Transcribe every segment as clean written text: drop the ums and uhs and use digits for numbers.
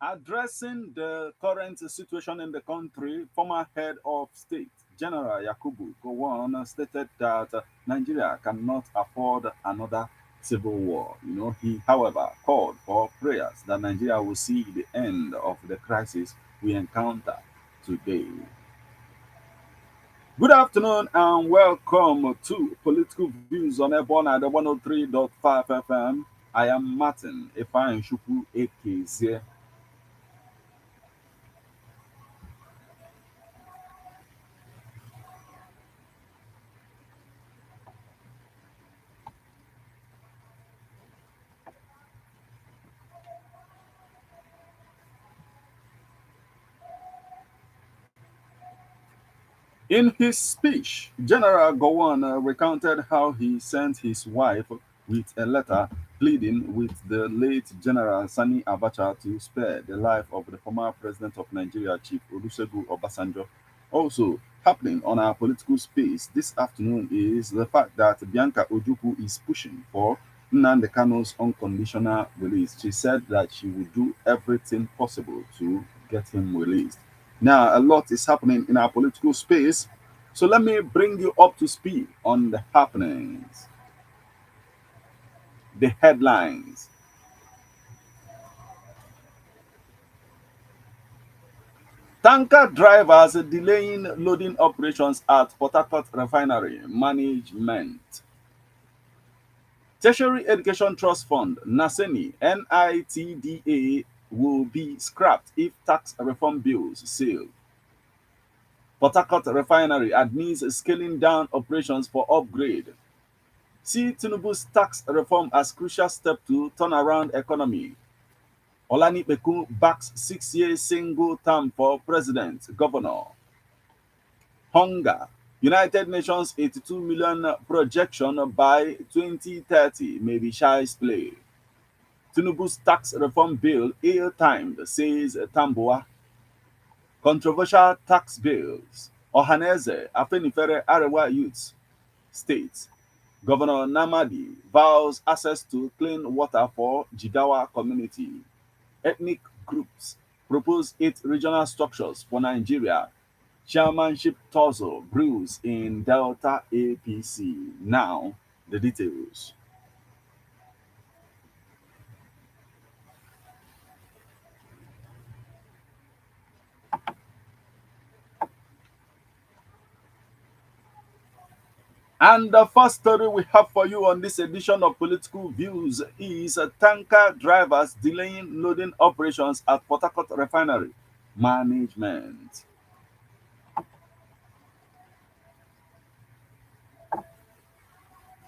Addressing the current situation in the country, former head of state, General Yakubu Gowon, stated that Nigeria cannot afford another civil war. He, however, called for prayers that Nigeria will see the end of the crisis we encounter today. Good afternoon and welcome to Political Views on Ebon at the 103.5 FM. I am Martin Ifeanyi Shuku AKZ. In his speech, General Gowon recounted how he sent his wife with a letter pleading with the late General Sani Abacha to spare the life of the former president of Nigeria, Chief Olusegun Obasanjo. Also, happening on our political space this afternoon is the fact that Bianca Ojukwu is pushing for Nnamdi Kanu's unconditional release. She said that she would do everything possible to get him released. Now, a lot is happening in our political space, so let me bring you up to speed on the happenings, the headlines. Tanker drivers delaying loading operations at Port Harcourt refinery management. Tertiary Education Trust Fund, NASENI, NITDA will be scrapped if tax reform bills sail. Port Harcourt refinery admits scaling down operations for upgrade. See Tinubu's tax reform as crucial step to turn around economy. Olanipeku backs 6-year single term for president, governor. Hunger. United Nations 82 million projection by 2030 may be shy's play. Tinubu's tax reform bill ill-timed, says Tamboa. Controversial tax bills. Ohanaeze, Afenifere Arewa youths, states. Governor Namadi vows access to clean water for Jigawa community. Ethnic groups propose 8 regional structures for Nigeria. Chairmanship tussle brews in Delta APC. Now, the details. And the first story we have for you on this edition of Political Views is tanker drivers delaying loading operations at Port Harcourt refinery management.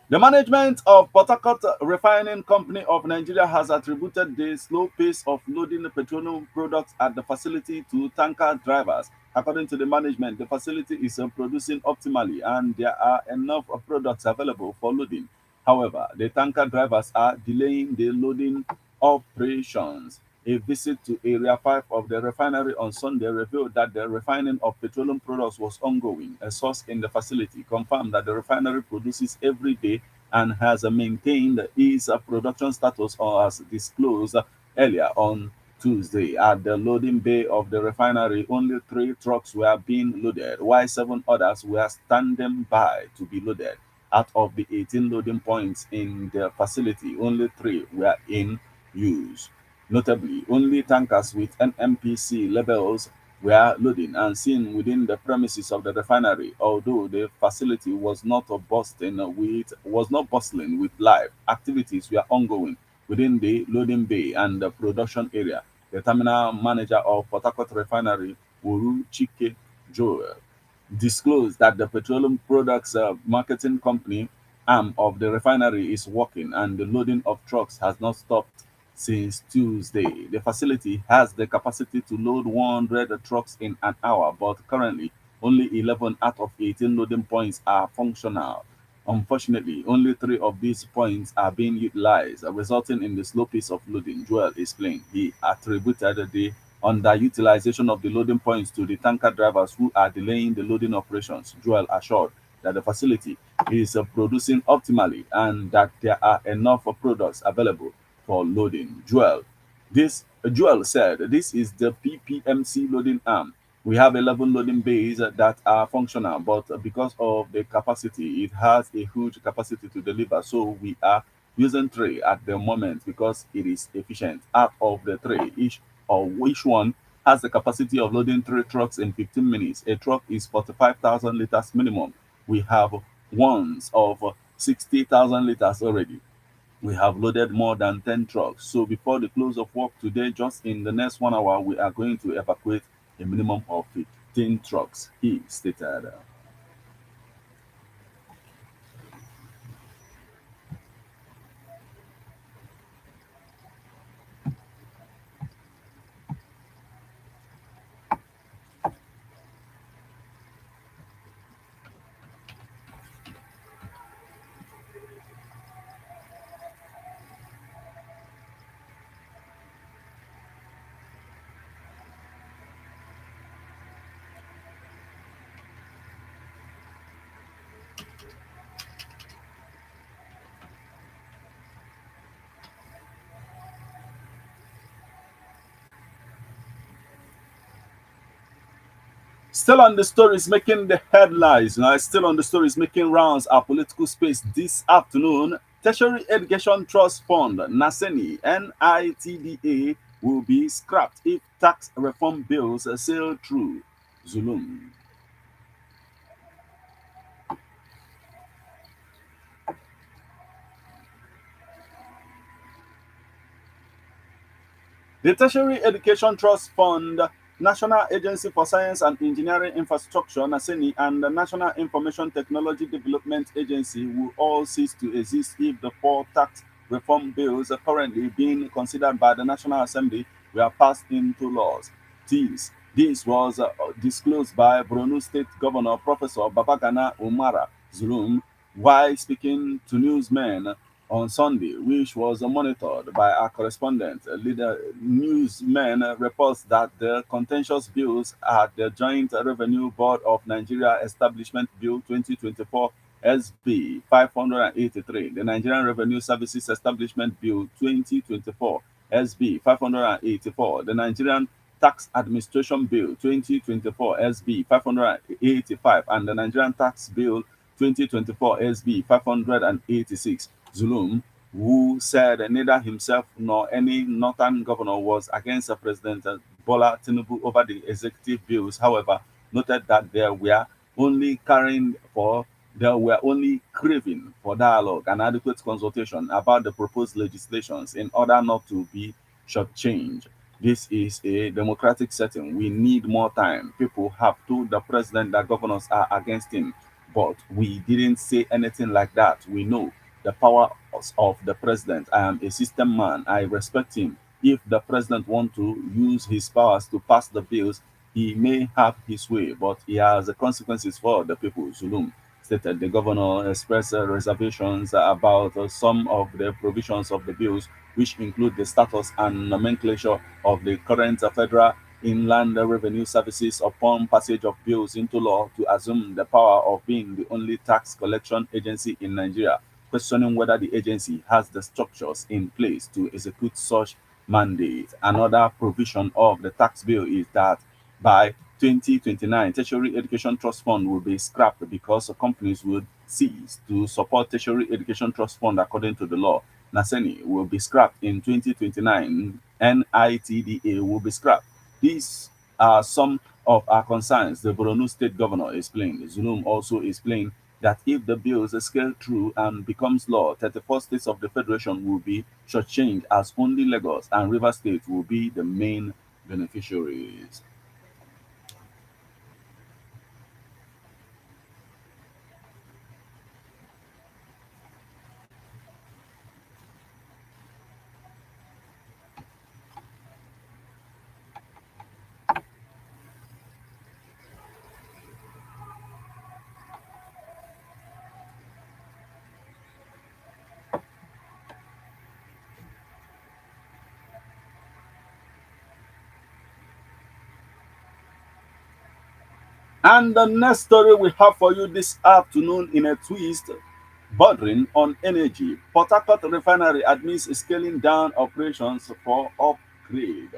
The management of Port Harcourt Refining Company of Nigeria has attributed the slow pace of loading petroleum products at the facility to tanker drivers. According to the management, the facility is producing optimally and there are enough products available for loading. However, the tanker drivers are delaying the loading operations. A visit to Area 5 of the refinery on Sunday revealed that the refining of petroleum products was ongoing. A source in the facility confirmed that the refinery produces every day and has maintained its production status or as disclosed earlier on Tuesday. At the loading bay of the refinery, only 3 trucks were being loaded, while 7 others were standing by to be loaded. Out of the 18 loading points in the facility, only 3 were in use. Notably, only tankers with NMPC labels were loading and seen within the premises of the refinery, although the facility was not bustling with life. Activities were ongoing within the loading bay and the production area. The terminal manager of Port Harcourt Refinery, Uru Chike Joel, disclosed that the petroleum products marketing company arm of the refinery is working and the loading of trucks has not stopped since Tuesday. The facility has the capacity to load 100 trucks in an hour, but currently only 11 out of 18 loading points are functional. Unfortunately, only 3 of these points are being utilized, resulting in the slow pace of loading, Joel explained. He attributed the underutilization of the loading points to the tanker drivers who are delaying the loading operations. Joel assured that the facility is producing optimally and that there are enough products available for loading. Joel This Joel said this is the PPMC loading arm. We have 11 loading bays that are functional, but because of the capacity, it has a huge capacity to deliver. So we are using three at the moment because it is efficient. Out of the three, each one has the capacity of loading three trucks in 15 minutes. A truck is 45,000 liters minimum. We have ones of 60,000 liters already. We have loaded more than 10 trucks. So before the close of work today, just in the next 1 hour, we are going to evacuate a minimum of 15 trucks, he stated. Still on the stories making the headlines, still on the stories making rounds our political space this afternoon. Tertiary Education Trust Fund, NASENI, NITDA, will be scrapped if tax reform bills sail through. Zulum. The Tertiary Education Trust Fund, National Agency for Science and Engineering Infrastructure (NASENI), and the National Information Technology Development Agency will all cease to exist if the four tax reform bills currently being considered by the National Assembly were passed into laws. This was disclosed by Borno State Governor Professor Babagana Umara Zulum while speaking to newsmen on Sunday, which was monitored by our correspondent. Leader newsmen reports that the contentious bills at the Joint Revenue Board of Nigeria Establishment Bill 2024 SB 583, the Nigerian Revenue Services Establishment Bill 2024 SB 584, the Nigerian Tax Administration Bill 2024 SB 585, and the Nigerian Tax Bill 2024 SB 586. Zulum, who said neither himself nor any northern governor was against President Bola Tinubu over the executive bills, however, noted that they were only craving for dialogue and adequate consultation about the proposed legislations in order not to be shortchanged. This is a democratic setting. We need more time. People have told the president that governors are against him, but we didn't say anything like that. We know the power of the president. I am a system man. I respect him. If the president wants to use his powers to pass the bills, he may have his way, but he has the consequences for the people. Zulum stated. The governor expressed reservations about some of the provisions of the bills, which include the status and nomenclature of the current federal Inland Revenue Services upon passage of bills into law to assume the power of being the only tax collection agency in Nigeria, questioning whether the agency has the structures in place to execute such mandate. Another provision of the tax bill is that by 2029, Tertiary Education Trust Fund will be scrapped because companies would cease to support Tertiary Education Trust Fund according to the law. NASENI will be scrapped in 2029. NITDA will be scrapped. These are some of our concerns, the Borno State Governor explained. Zulum also explained that if the bills scale through and becomes law, 34 states of the Federation will be shortchanged as only Lagos and Rivers State will be the main beneficiaries. And the next story we have for you this afternoon in a twist bordering on energy. Port Harcourt refinery admits scaling down operations for up Creed.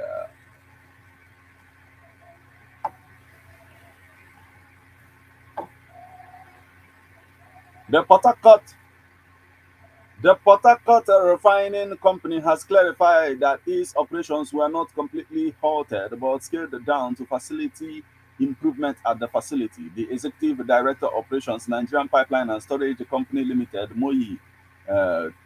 The Port Harcourt The Port Harcourt Refining Company has clarified that its operations were not completely halted but scaled down to facility improvement at the facility. The Executive Director Operations Nigerian Pipeline and Storage Company Limited (MOI)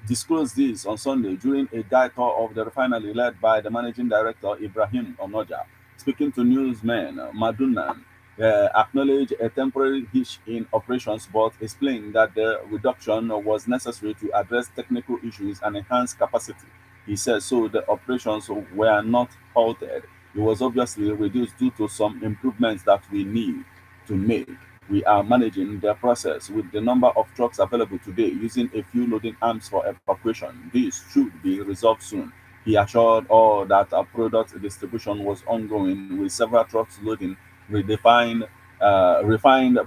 disclosed this on Sunday during a guide tour of the refinery led by the Managing Director Ibrahim Onoja. Speaking to newsmen, Madunan acknowledged a temporary hitch in operations but explained that the reduction was necessary to address technical issues and enhance capacity. He said so the operations were not halted. It was obviously reduced due to some improvements that we need to make. We are managing the process with the number of trucks available today using a few loading arms for evacuation. This should be resolved soon. He assured all that our product distribution was ongoing with several trucks loading refined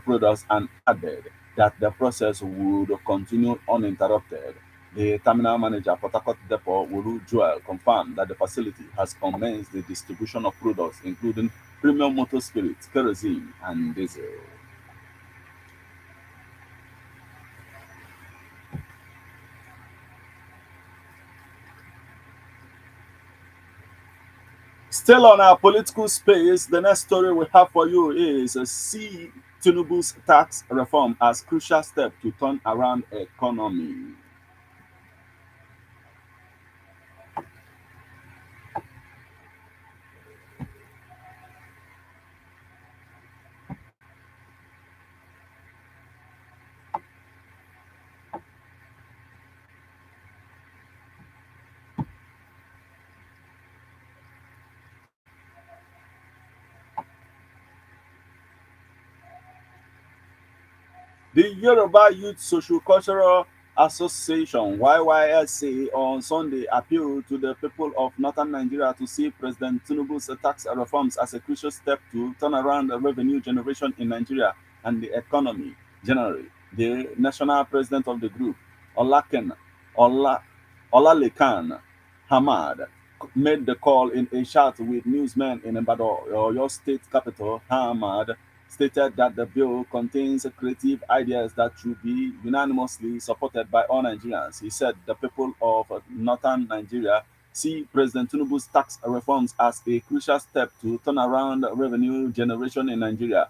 products and added that the process would continue uninterrupted. The terminal manager, Port Harcourt Depot, Wuru Joel, confirmed that the facility has commenced the distribution of products including premium motor spirits, kerosene, and diesel. Still on our political space, the next story we have for you is see Tinubu's tax reform as crucial step to turn around economy. The Yoruba Youth Social Cultural Association (YYSA) on Sunday appealed to the people of northern Nigeria to see President Tinubu's tax reforms as a crucial step to turn around revenue generation in Nigeria and the economy generally. The national president of the group, Olaken Ola, Olalekan Hamad, made the call in a chat with newsmen in Ibadan, Oyo State capital. Hamad stated that the bill contains creative ideas that should be unanimously supported by all Nigerians. He said the people of northern Nigeria see President Tinubu's tax reforms as a crucial step to turn around revenue generation in Nigeria.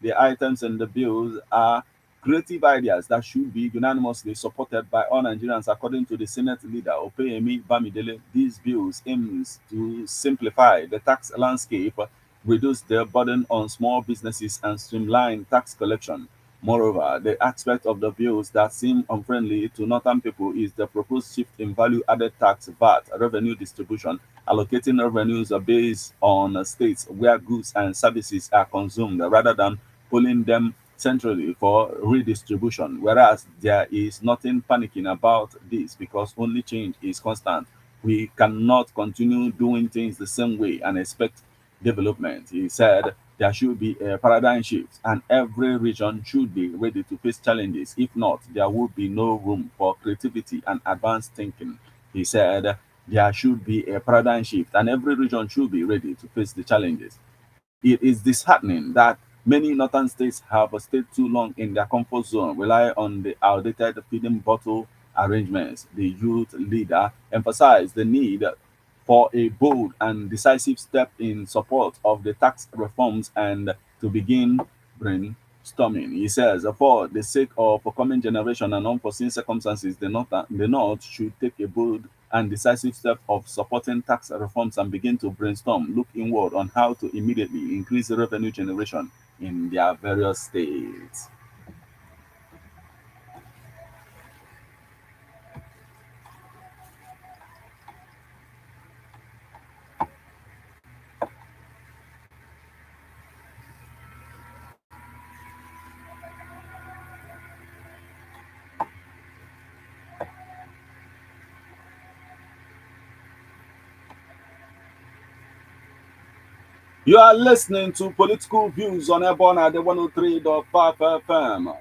The items in the bills are creative ideas that should be unanimously supported by all Nigerians, according to the Senate leader Opeyemi Bamidele. These bills aims to simplify the tax landscape, reduce the burden on small businesses, and streamline tax collection. Moreover, the aspect of the bills that seem unfriendly to northern people is the proposed shift in value-added tax (VAT) revenue distribution, allocating revenues based on states where goods and services are consumed rather than pulling them centrally for redistribution. Whereas there is nothing panicking about this because only change is constant. We cannot continue doing things the same way and expect development. He said there should be a paradigm shift and every region should be ready to face challenges. If not, there will be no room for creativity and advanced thinking. He said there should be a paradigm shift and every region should be ready to face the challenges. It is disheartening that many northern states have stayed too long in their comfort zone, relying on the outdated feeding bottle arrangements. The youth leader emphasized the need for a bold and decisive step in support of the tax reforms and to begin brainstorming. He says, for the sake of a coming generation and unforeseen circumstances, the North should take a bold and decisive step of supporting tax reforms and begin to brainstorm, look inward on how to immediately increase revenue generation in their various states. You are listening to Political Views on Ebon at the 103.5 FM.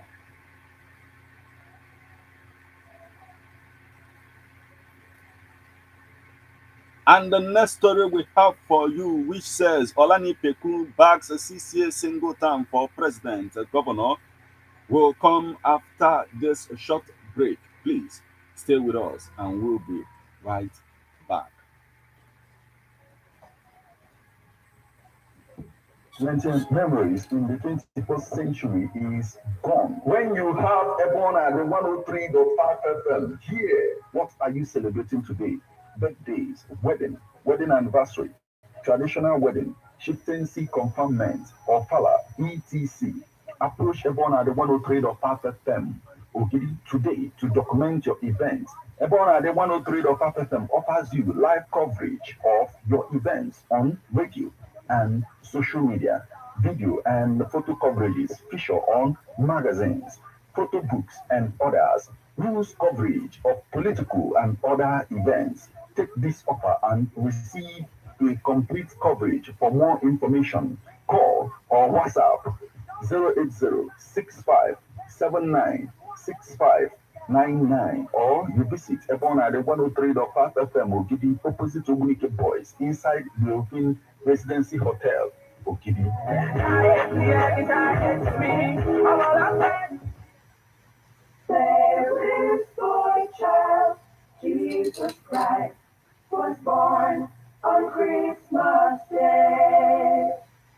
And the next story we have for you, which says Olani Peku bags a 6 year single term for president, governor, will come after this short break. Please stay with us and we'll be right back. Plenty memories in the 21st century is gone. When you have Ebon at the 103.5 FM, here, what are you celebrating today? Birthdays, wedding anniversary, traditional wedding, chieftaincy conferment, or fala, etc. Approach Ebon at the 103.5 FM Ogidi today to document your event. Ebon at the 103.5 FM offers you live coverage of your events on radio and social media, video and photo coverages feature on magazines, photo books, and others. News coverage of political and other events. Take this offer and receive a complete coverage. For more information, call or WhatsApp 08065796599 or you visit Ebonade 103.5 FM Ogidi opposite Ogunike Boys inside the Open Residency Hotel Ogidi. There is boy child, Jesus Christ was born on Christmas Day.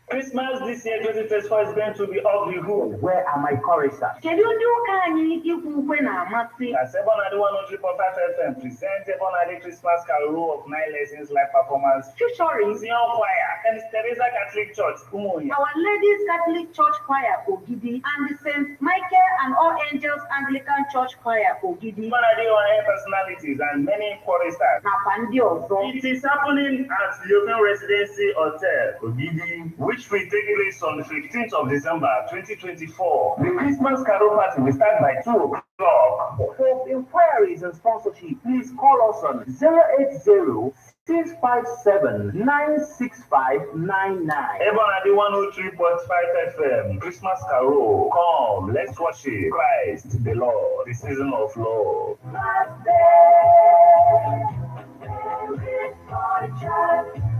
Christmas this year, 2024, is going to be ugly. Who? Where are my choristers? Kedu ndị ụka anyị ikwu ukwe na-amasị? As Ebonade 103.5 FM presents Ebonade Christmas Carol of 9 Lessons live performance Featuring Zion Choir and Teresa Catholic Church, Umuyi. Our Ladies Catholic Church Choir Ogidi and the Saint Michael and All Angels Anglican Church Choir Ogidi. Ebonade on-air personalities and many choristers. Nakwa ndị ọzọ. It is happening at the Open Residency Hotel, Ogidi, which will take place on the 15th of December 2024. The Christmas Carol party will start by 2 o'clock. For inquiries and sponsorship, please call us on 080-657-96599. Ebonade 103.5 FM, Christmas Carol. Come, let's worship Christ the Lord, the season of love.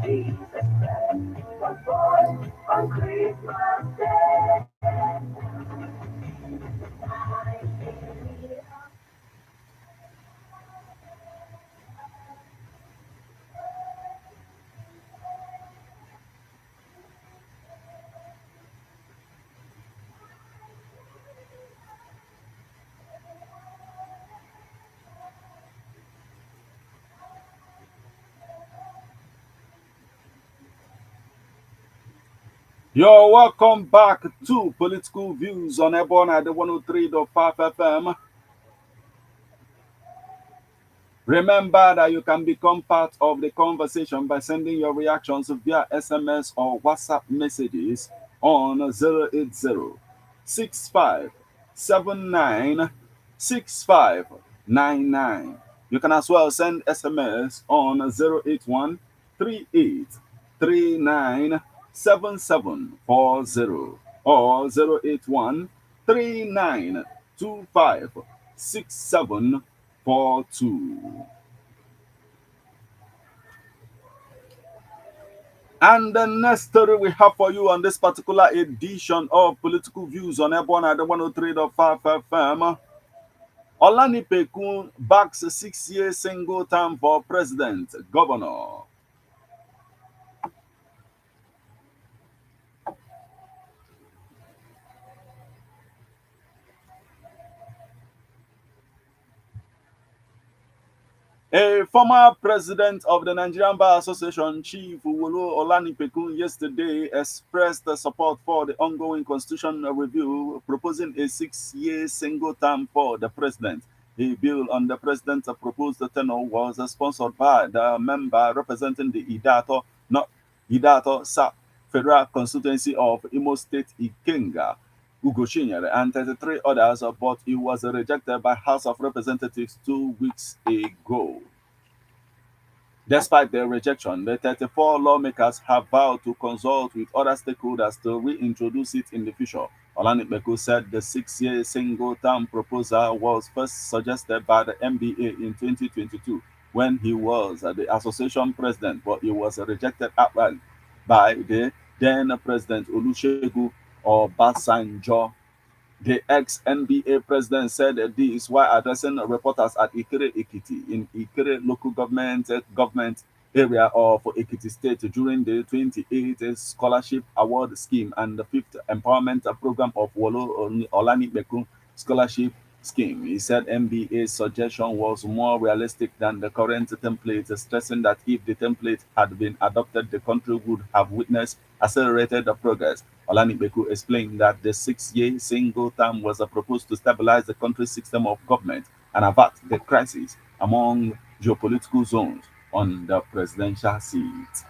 Jesus Christ was born on Christmas Day. You're welcome back to Political Views on Ebon at the 103.5 FM. Remember that you can become part of the conversation by sending your reactions via SMS or WhatsApp messages on 080-6579-6599. You can as well send SMS on 081-3839-7740 or 081-3925-6742. And the next story we have for you on this particular edition of Political Views on Airborne at the 103.5 FM. Olani Peku backs a 6-year single term for president, governor. A former president of the Nigerian Bar Association, Chief Uwolo Olanipeku, yesterday expressed support for the ongoing constitutional review, proposing a 6-year single term for the president. A bill on the president's proposed tenure was sponsored by the member representing the Idato South Federal Constituency of Imo State, Ikenga, Ugochinyere, and 33 others, but it was rejected by House of Representatives 2 weeks ago. Despite their rejection, the 34 lawmakers have vowed to consult with other stakeholders to reintroduce it in the future. Olanipeku said the 6-year single-term proposal was first suggested by the NBA in 2022 when he was the association president, but he was rejected outright by the then President Olusegun Obasanjo. The ex-NBA president said this while addressing reporters at Ikere Ekiti in Ikere local government area of Ekiti State during the 28th Scholarship Award Scheme and the 5th Empowerment Program of Wolo Olanipeku Scholarship Scheme. He said NBA's suggestion was more realistic than the current template, stressing that if the template had been adopted, the country would have witnessed accelerated progress. Olanipeku explained that the 6-year single term was proposed to stabilize the country's system of government and avert the crisis among geopolitical zones on the presidential seat.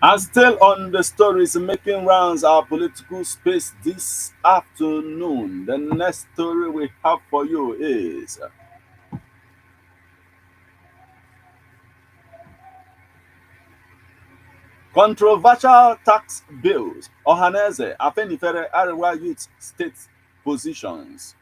And still on the stories making rounds our political space this afternoon, the next story we have for you is controversial tax bills. Ohanaeze, Afenifere, Arewa youth state positions.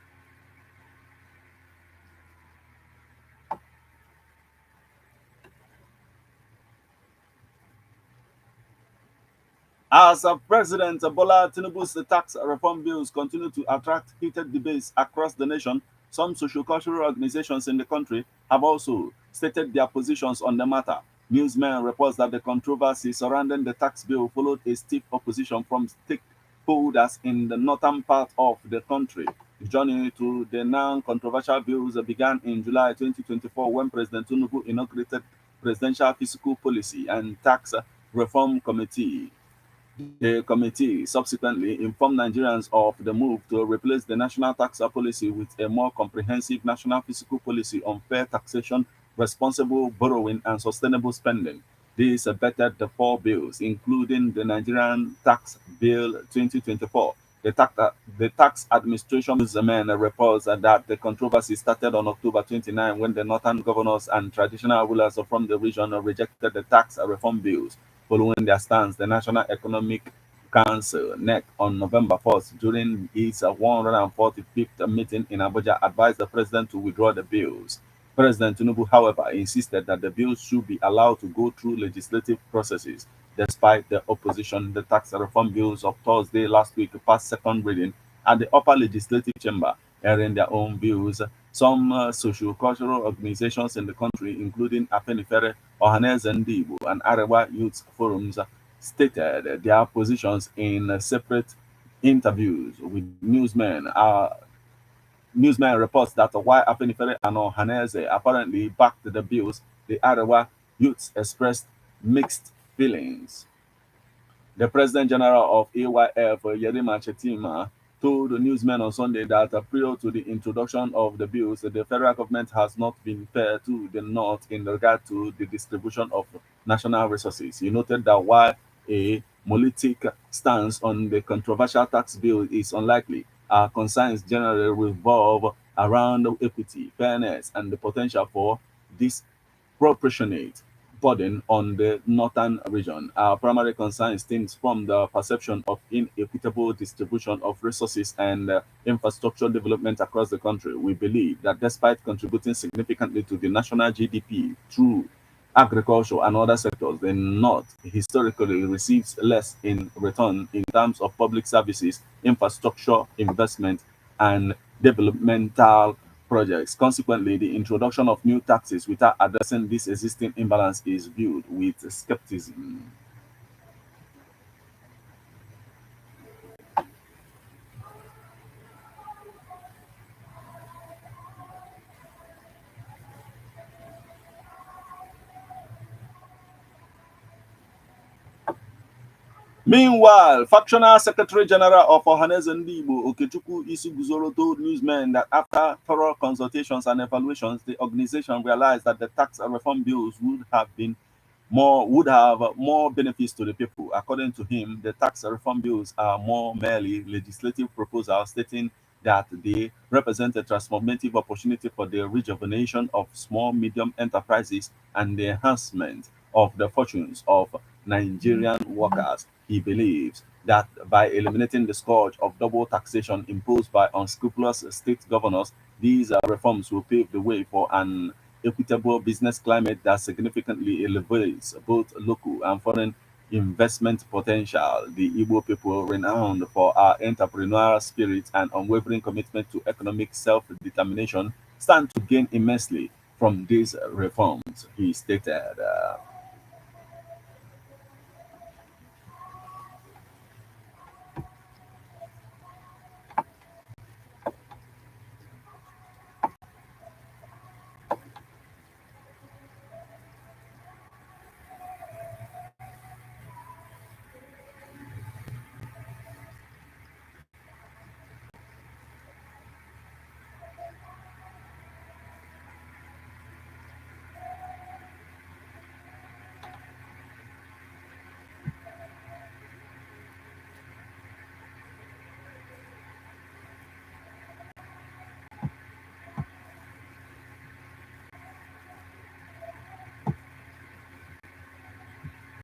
As President Bola Tinubu's tax reform bills continue to attract heated debates across the nation, some sociocultural organizations in the country have also stated their positions on the matter. Newsmen reports that the controversy surrounding the tax bill followed a stiff opposition from stakeholders in the northern part of the country. The journey to the now controversial bills began in July 2024 when President Tinubu inaugurated Presidential Fiscal Policy and Tax Reform Committee. The committee subsequently informed Nigerians of the move to replace the national tax policy with a more comprehensive national fiscal policy on fair taxation, responsible borrowing, and sustainable spending. This bettered the four bills, including the Nigerian Tax Bill 2024. The tax administration men reports that the controversy started on October 29 when the northern governors and traditional rulers from the region rejected the tax reform bills. Following their stance, the National Economic Council (NEC) on November 1st, during its 145th meeting in Abuja, advised the president to withdraw the bills. President Tinubu, however, insisted that the bills should be allowed to go through legislative processes. Despite the opposition, the tax reform bills of Thursday last week passed second reading at the upper legislative chamber, airing their own views. Some socio-cultural organizations in the country, including Afenifere, Ohanaeze and Arewa Youth Forums, stated their positions in separate interviews with newsmen. Newsman reports that while Afenifere and Ohanaeze apparently backed the bills, the Arewa youths expressed mixed feelings. The President General of AYF, Yerima Chetima, told the newsmen on Sunday that prior to the introduction of the bills, the federal government has not been fair to the North in regard to the distribution of national resources. He noted that while a monolithic stance on the controversial tax bill is unlikely, our concerns generally revolve around equity, fairness, and the potential for disproportionate burden on the northern region. Our primary concern stems from the perception of inequitable distribution of resources and infrastructure development across the country. We believe that despite contributing significantly to the national GDP through agriculture and other sectors, the North historically receives less in return in terms of public services, infrastructure investment, and developmental projects. Consequently, the introduction of new taxes without addressing this existing imbalance is viewed with skepticism. Meanwhile, factional Secretary General of Ohanaeze Ndigbo, Okechukwu Isuguzoro, told newsmen that after thorough consultations and evaluations, the organization realized that the tax reform bills would have more benefits to the people. According to him, the tax reform bills are more merely legislative proposals stating that they represent a transformative opportunity for the rejuvenation of small medium enterprises and the enhancement of the fortunes of Nigerian workers. He believes that by eliminating the scourge of double taxation imposed by unscrupulous state governors, these reforms will pave the way for an equitable business climate that significantly elevates both local and foreign investment potential. The Igbo people, renowned for our entrepreneurial spirit and unwavering commitment to economic self determination, stand to gain immensely from these reforms, he stated.